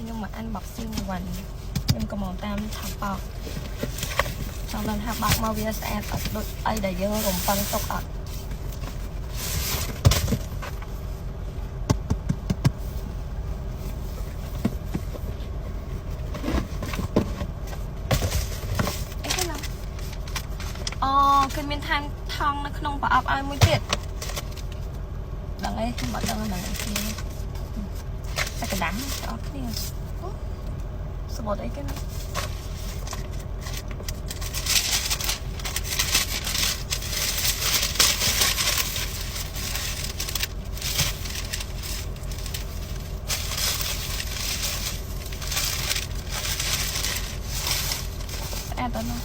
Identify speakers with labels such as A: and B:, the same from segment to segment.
A: nhưng mà ăn bọc xương quần nhưng có màu tam thảm bọc trong lần hạt bọc màu bia sẽ ở đội ấy để dương gồm phân tục ở cái miền than thong nó không phải ấp ai mới tiệt đằng ấy không bận đằng này kia cái đắng đó cái này sao bỏ đấy cái này ăn đó nó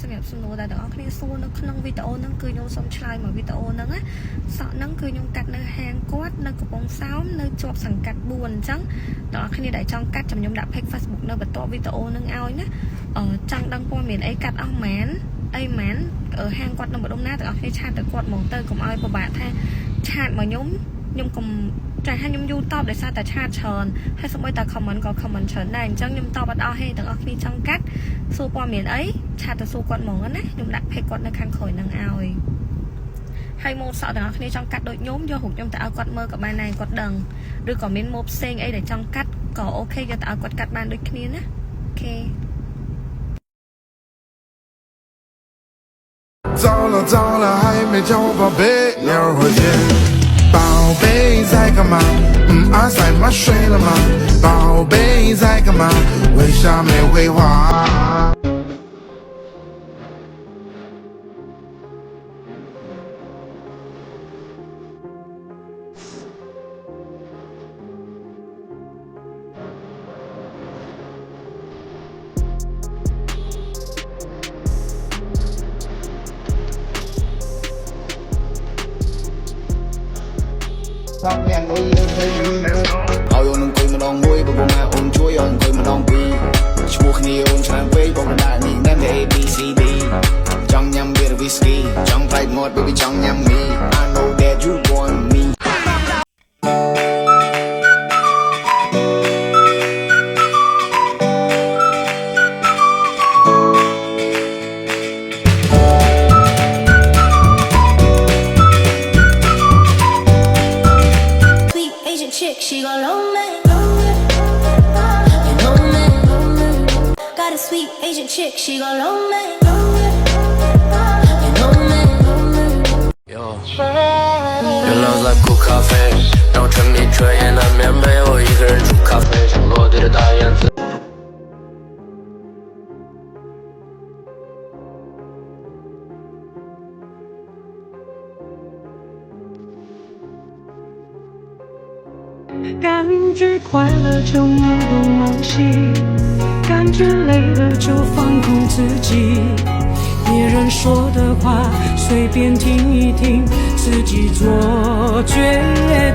A: សម្រាប់សំណួរដែលទាំងអស់គ្នាសួរនៅក្នុងវីដេអូហ្នឹងគឺខ្ញុំសូមឆ្លើយមកវីដេអូហ្នឹងណាសក់ហ្នឹងគឺខ្ញុំកាត់នៅហាងគាត់នៅកំពង់សោមនៅជាប់សង្កាត់4អញ្ចឹងទាំងអស់គ្នាដែលចង់កាត់ចាំខ្ញុំដាក់ page Facebook នៅបន្ទាប់វីដេអូហ្នឹងឲ្យណាចង់ដឹងព័ត៌មានអីកាត់អស់ម៉ានអីម៉ានហាងគាត់នៅម្ដុំណាទាំងអស់គ្នាឆាតទៅគាត់ហ្មងទៅកុំឲ្យពិបាកថាឆាតមកខ្ញុំកុំចាស់ខ្ញុំយូរតបដោយសារតែឆាតច្រើនហើយសូម្បីតែ comment ក៏ comment ច្រើនដែរអញ្ចឹងខ្ញុំតបអត់អស់ទេទាំងអស់គ្នាចង់កាត់សួរព័ត៌មានអីឆាតទៅសួរគាត់ហ្មងណាខ្ញុំដាក់ page គាត់នៅខាងក្រោយនឹងឲ្យហើយម៉ូតសក់ទាំងអស់គ្នាចង់កាត់ដូចខ្ញុំយករូបខ្ញុំទៅឲ្យគាត់មើលក៏បានដែរគាត់ដឹងឬក៏មានម៉ូតផ្សេងអីដែលចង់កាត់ក៏អូខេយកទៅឲ្យគាត់កាត់បានដូចគ្នាណាអូខេ
B: 糟了糟了，还没叫宝贝，一会儿见。宝贝在干嘛？阿塞妈睡了吗？宝贝在干嘛？为啥没回话？
C: ឲ្យអូនអង្គុយម្ដងមួយបើបងណាអូនជួយឲ្យអង្គុយម្ដងពីរឈ្មោះគ្នាអូនច្រើនពេកបងដាក់នេះណាំ A B C D ចង់ញ៉ាំ beer whiskey ចង់ប្រែកមាត់ baby ចង់ញ៉ាំ me I know that you want me
D: She gon' love me, you know me. Got a sweet Asian chick, she gon' love me, you know me.
E: Yo, your love's like cool coffee， 让我沉迷彻夜难眠，没有一个人煮咖啡，像落地的大燕子。
F: 感觉快乐就目不忘记，感觉累了就放空自己。别人说的话随便听一听，自己做决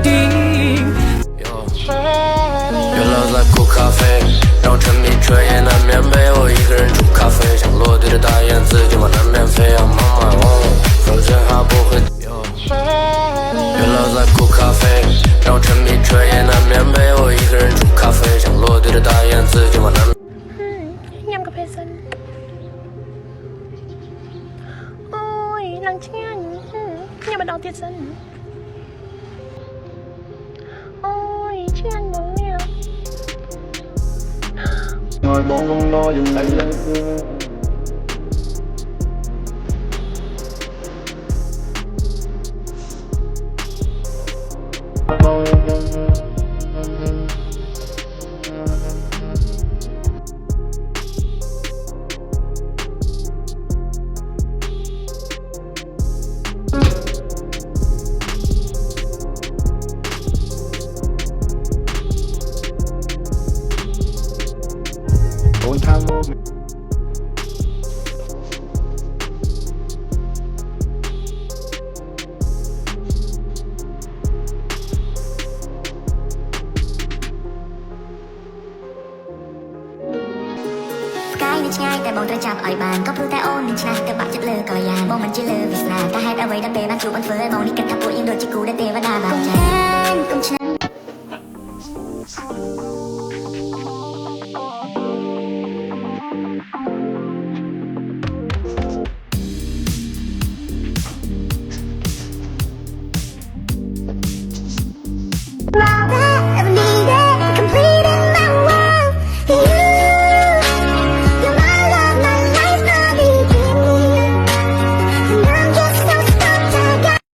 F: 定。
E: Your love's like cool coffee， 让我沉迷彻夜难眠，没有一个人煮咖啡，像落地的大燕子，今晚难免飞扬 my own， 否则还不会。Your love's like cool coffee， 让我沉迷彻夜难眠，没有一个人煮咖啡，像落地的大燕子，今晚难免。
A: nhâm cà phê xanh ôi lần chén nhâm đầu tiên xanh ôi chén bún nha
C: ngồi bốn con đo dừng lại lên ôn tham vô
G: នឹងឆ្ងាយតែបងត្រូវចាប់ឲ្យបានក៏ព្រោះតែអូននឹងឆ្នះទៅបាក់ចិត្តលើក៏យ៉ាងបងមិនជឿលើវាសនាតែហេតុអ្វីដល់ពេលបានជួបអូនធ្វើឲ្យបងនេះគិតថាពួកយើងដូចជាគូដែលទេវតាបានចា